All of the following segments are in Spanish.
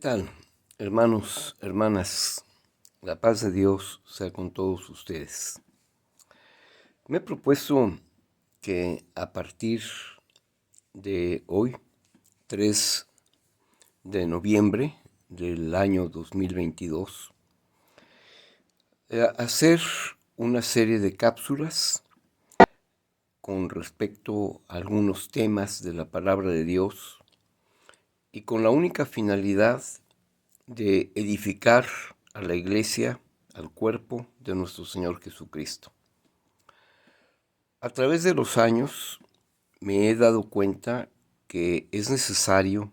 tal, hermanos, hermanas? La paz de Dios sea con todos ustedes. Me he propuesto que a partir de hoy, 3 de noviembre del año 2022, hacer una serie de cápsulas con respecto a algunos temas de la palabra de Dios y con la única finalidad de edificar a la iglesia, al cuerpo de nuestro Señor Jesucristo. A través de los años me he dado cuenta que es necesario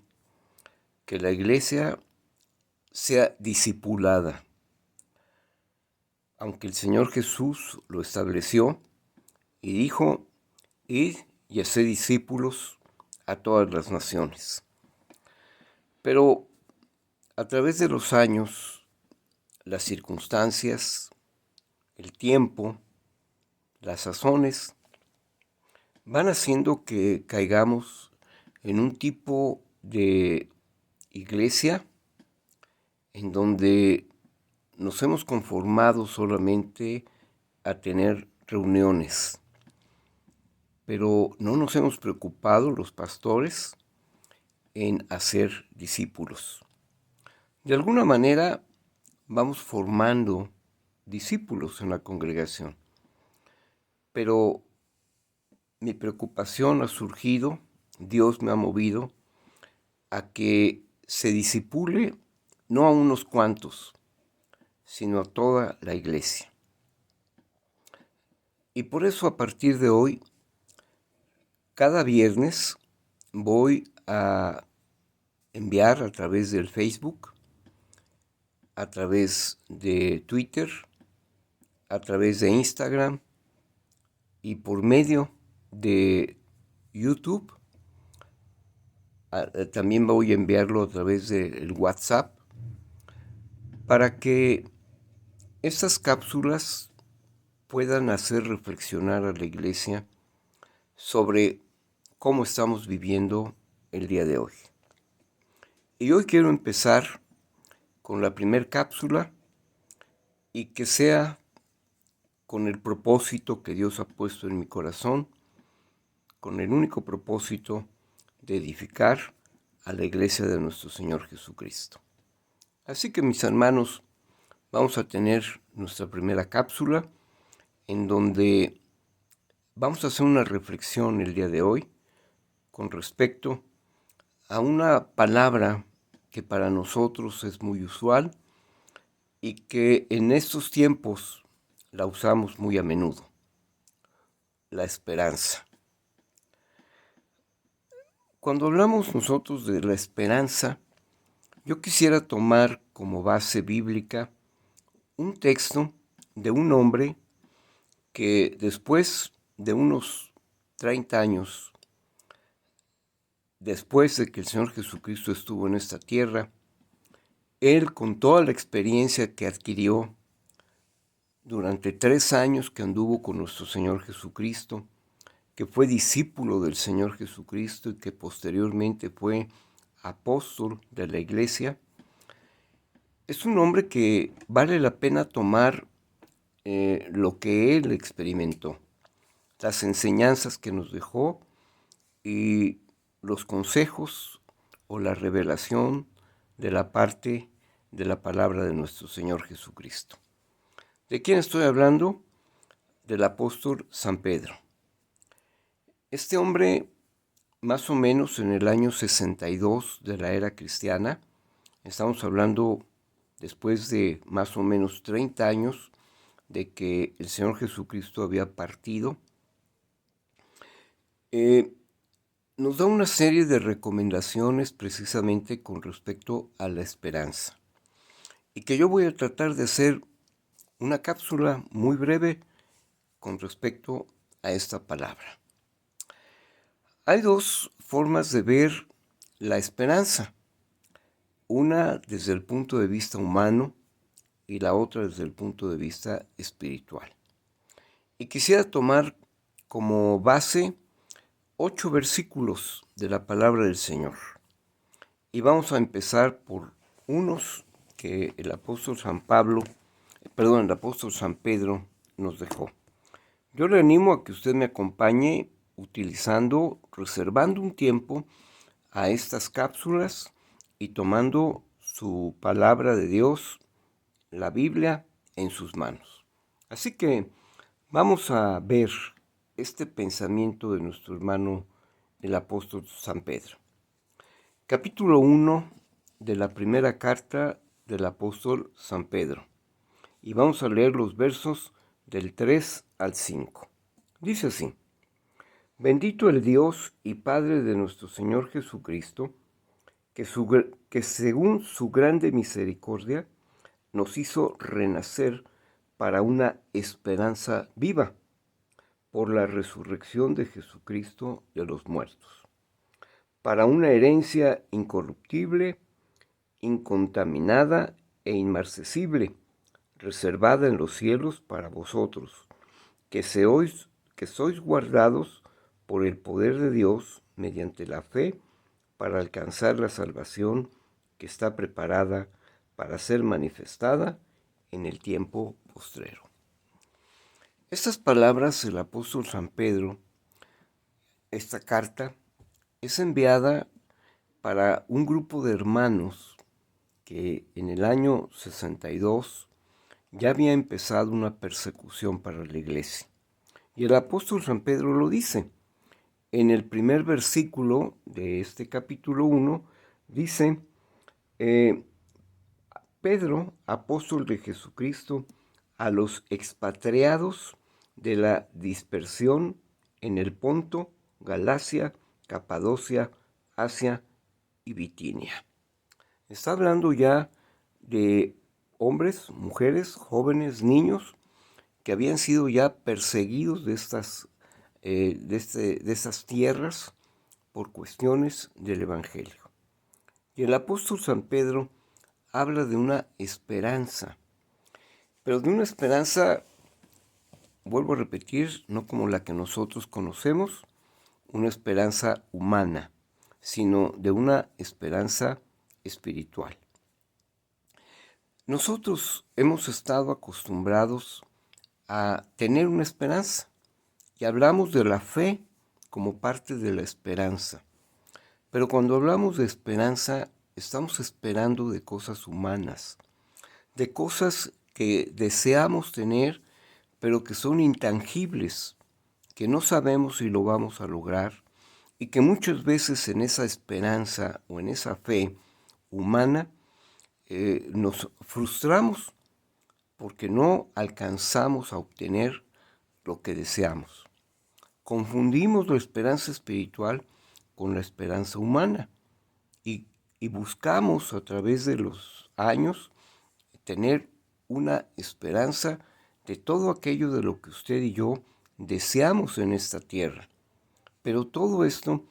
que la iglesia sea discipulada. Aunque el Señor Jesús lo estableció y dijo: id y haced discípulos a todas las naciones. Pero a través de los años, las circunstancias, el tiempo, las sazones, van haciendo que caigamos en un tipo de iglesia en donde nos hemos conformado solamente a tener reuniones, pero no nos hemos preocupado los pastores en hacer discípulos. De alguna manera vamos formando discípulos en la congregación, pero mi preocupación ha surgido, Dios me ha movido a que se discipule no a unos cuantos, sino a toda la iglesia. Y por eso a partir de hoy, cada viernes voy a enviar a través del Facebook, a través de Twitter, a través de Instagram y por medio de YouTube. También voy a enviarlo a través del WhatsApp para que estas cápsulas puedan hacer reflexionar a la iglesia sobre cómo estamos viviendo el día de hoy. Y hoy quiero empezar con la primera cápsula y que sea con el propósito que Dios ha puesto en mi corazón, con el único propósito de edificar a la iglesia de nuestro Señor Jesucristo. Así que, mis hermanos, vamos a tener nuestra primera cápsula en donde vamos a hacer una reflexión el día de hoy con respecto a una palabra que para nosotros es muy usual y que en estos tiempos la usamos muy a menudo: la esperanza. Cuando hablamos nosotros de la esperanza, yo quisiera tomar como base bíblica un texto de un hombre que después de unos 30 años, después de que el Señor Jesucristo estuvo en esta tierra, él, con toda la experiencia que adquirió durante 3 años que anduvo con nuestro Señor Jesucristo, que fue discípulo del Señor Jesucristo y que posteriormente fue apóstol de la iglesia, es un hombre que vale la pena tomar lo que él experimentó, las enseñanzas que nos dejó y los consejos o la revelación de la parte de la palabra de nuestro Señor Jesucristo. ¿De quién estoy hablando? Del apóstol San Pedro. Este hombre, más o menos en el año 62 de la era cristiana, estamos hablando después de más o menos 30 años de que el Señor Jesucristo había partido, nos da una serie de recomendaciones precisamente con respecto a la esperanza, y que yo voy a tratar de hacer una cápsula muy breve con respecto a esta palabra. Hay 2 formas de ver la esperanza, una desde el punto de vista humano y la otra desde el punto de vista espiritual. Y quisiera tomar como base 8 versículos de la palabra del Señor. Y vamos a empezar por unos que el apóstol San Pedro nos dejó. Yo le animo a que usted me acompañe reservando un tiempo a estas cápsulas y tomando su palabra de Dios, la Biblia, en sus manos. Así que vamos a ver este pensamiento de nuestro hermano el apóstol San Pedro. Capítulo 1 de la primera carta del apóstol San Pedro. Y vamos a leer los versos del 3 al 5. Dice así: Bendito el Dios y Padre de nuestro Señor Jesucristo, que según su grande misericordia nos hizo renacer para una esperanza viva por la resurrección de Jesucristo de los muertos, para una herencia incorruptible, incontaminada e inmarcesible, reservada en los cielos para vosotros, que sois guardados por el poder de Dios mediante la fe para alcanzar la salvación que está preparada para ser manifestada en el tiempo postrero. Estas palabras del apóstol San Pedro, esta carta, es enviada para un grupo de hermanos que en el año 62 ya había empezado una persecución para la iglesia. Y el apóstol San Pedro lo dice. En el primer versículo de este capítulo 1 dice: Pedro, apóstol de Jesucristo, a los expatriados de la dispersión en el Ponto, Galacia, Capadocia, Asia y Bitinia. Está hablando ya de hombres, mujeres, jóvenes, niños que habían sido ya perseguidos de estas tierras por cuestiones del Evangelio. Y el apóstol San Pedro habla de una esperanza, pero de una esperanza, vuelvo a repetir, no como la que nosotros conocemos, una esperanza humana, sino de una esperanza espiritual. Nosotros hemos estado acostumbrados a tener una esperanza y hablamos de la fe como parte de la esperanza. Pero cuando hablamos de esperanza, estamos esperando de cosas humanas, de cosas que deseamos tener, pero que son intangibles, que no sabemos si lo vamos a lograr y que muchas veces en esa esperanza o en esa fe humana nos frustramos porque no alcanzamos a obtener lo que deseamos. Confundimos la esperanza espiritual con la esperanza humana y buscamos a través de los años tener una esperanza de todo aquello de lo que usted y yo deseamos en esta tierra. Pero todo esto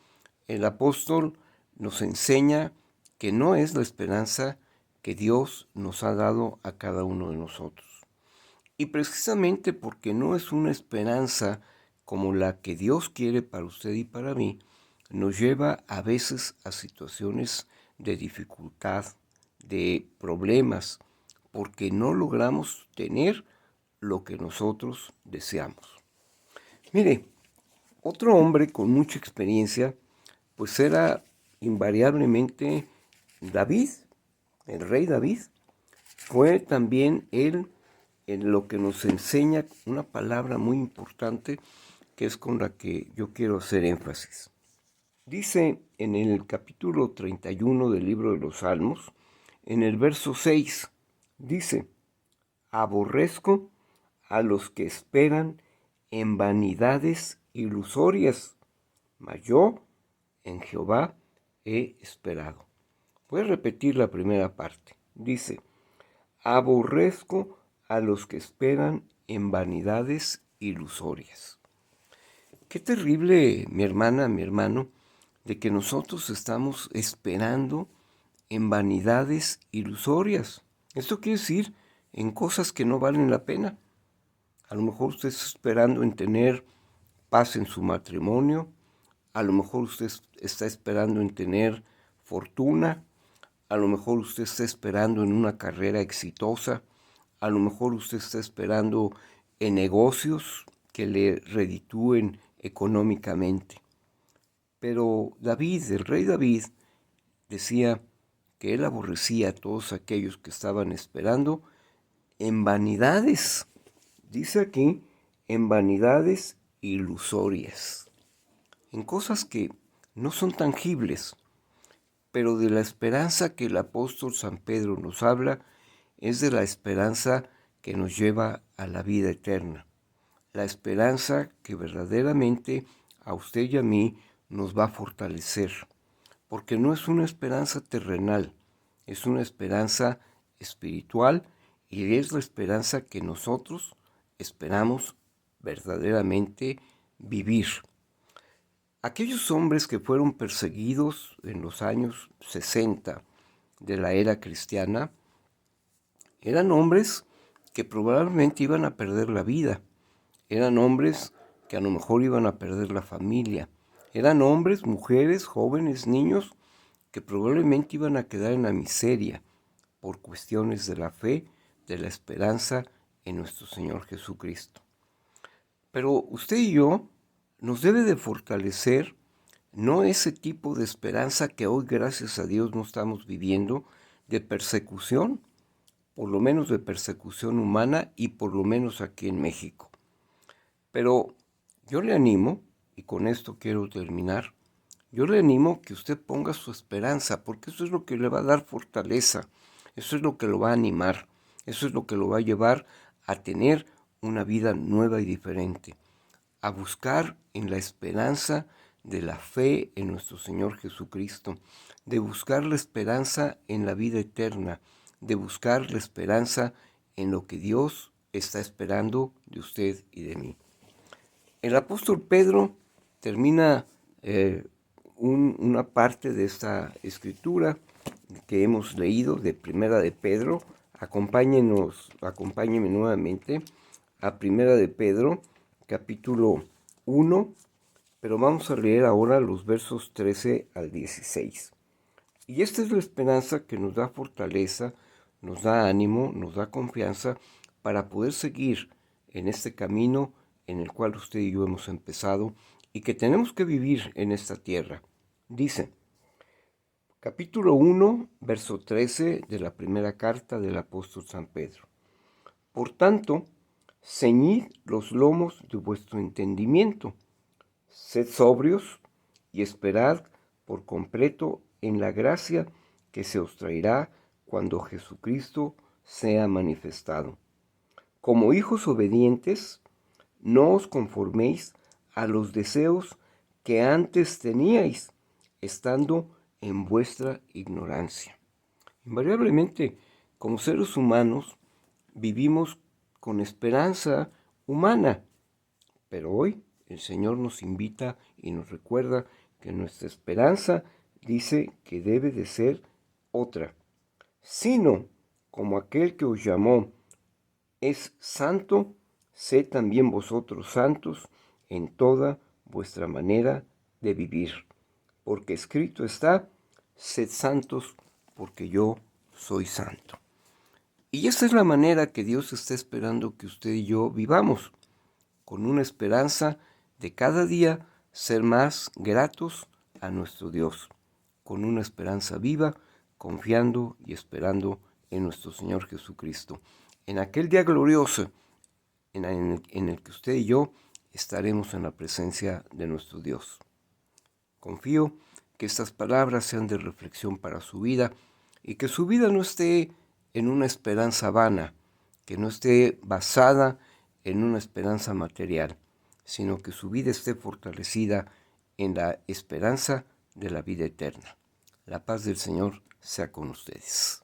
el apóstol nos enseña que no es la esperanza que Dios nos ha dado a cada uno de nosotros. Y precisamente porque no es una esperanza como la que Dios quiere para usted y para mí, nos lleva a veces a situaciones de dificultad, de problemas, porque no logramos tener lo que nosotros deseamos. Mire, otro hombre con mucha experiencia, pues era invariablemente David, el rey David. Fue también él en lo que nos enseña una palabra muy importante que es con la que yo quiero hacer énfasis. Dice en el capítulo 31 del libro de los Salmos, en el verso 6, dice: aborrezco a los que esperan en vanidades ilusorias, mas yo en Jehová he esperado. Voy a repetir la primera parte. Dice: aborrezco a los que esperan en vanidades ilusorias. Qué terrible, mi hermana, mi hermano, de que nosotros estamos esperando en vanidades ilusorias. Esto quiere decir en cosas que no valen la pena. A lo mejor usted está esperando en tener paz en su matrimonio, a lo mejor usted está esperando en tener fortuna, a lo mejor usted está esperando en una carrera exitosa, a lo mejor usted está esperando en negocios que le reditúen económicamente. Pero David, el rey David, decía que él aborrecía a todos aquellos que estaban esperando en vanidades. Dice aquí, en vanidades ilusorias, en cosas que no son tangibles, pero de la esperanza que el apóstol San Pedro nos habla es de la esperanza que nos lleva a la vida eterna, la esperanza que verdaderamente a usted y a mí nos va a fortalecer, porque no es una esperanza terrenal, es una esperanza espiritual y es la esperanza que nosotros esperamos verdaderamente vivir. Aquellos hombres que fueron perseguidos en los años 60 de la era cristiana eran hombres que probablemente iban a perder la vida, eran hombres que a lo mejor iban a perder la familia, eran hombres, mujeres, jóvenes, niños que probablemente iban a quedar en la miseria por cuestiones de la fe, de la esperanza en nuestro Señor Jesucristo. Pero usted y yo nos debe de fortalecer no ese tipo de esperanza que hoy, gracias a Dios, no estamos viviendo, de persecución, por lo menos de persecución humana y por lo menos aquí en México. Pero yo le animo, y con esto quiero terminar, yo le animo que usted ponga su esperanza, porque eso es lo que le va a dar fortaleza, eso es lo que lo va a animar, eso es lo que lo va a llevar a tener una vida nueva y diferente, a buscar en la esperanza de la fe en nuestro Señor Jesucristo, de buscar la esperanza en la vida eterna, de buscar la esperanza en lo que Dios está esperando de usted y de mí. El apóstol Pedro termina una parte de esta escritura que hemos leído de Primera de Pedro. Acompáñenme nuevamente a Primera de Pedro, capítulo 1, pero vamos a leer ahora los versos 13 al 16. Y esta es la esperanza que nos da fortaleza, nos da ánimo, nos da confianza para poder seguir en este camino en el cual usted y yo hemos empezado y que tenemos que vivir en esta tierra. Dice, capítulo 1, verso 13 de la primera carta del apóstol San Pedro. Por tanto, ceñid los lomos de vuestro entendimiento, sed sobrios y esperad por completo en la gracia que se os traerá cuando Jesucristo sea manifestado. Como hijos obedientes, no os conforméis a los deseos que antes teníais, estando en vuestra ignorancia. Invariablemente, como seres humanos, vivimos con esperanza humana, pero hoy el Señor nos invita y nos recuerda que nuestra esperanza dice que debe de ser otra, sino como aquel que os llamó es santo, sed también vosotros santos en toda vuestra manera de vivir. Porque escrito está, sed santos porque yo soy santo. Y esta es la manera que Dios está esperando que usted y yo vivamos, con una esperanza de cada día ser más gratos a nuestro Dios, con una esperanza viva, confiando y esperando en nuestro Señor Jesucristo. En aquel día glorioso en el que usted y yo estaremos en la presencia de nuestro Dios. Confío que estas palabras sean de reflexión para su vida y que su vida no esté en una esperanza vana, que no esté basada en una esperanza material, sino que su vida esté fortalecida en la esperanza de la vida eterna. La paz del Señor sea con ustedes.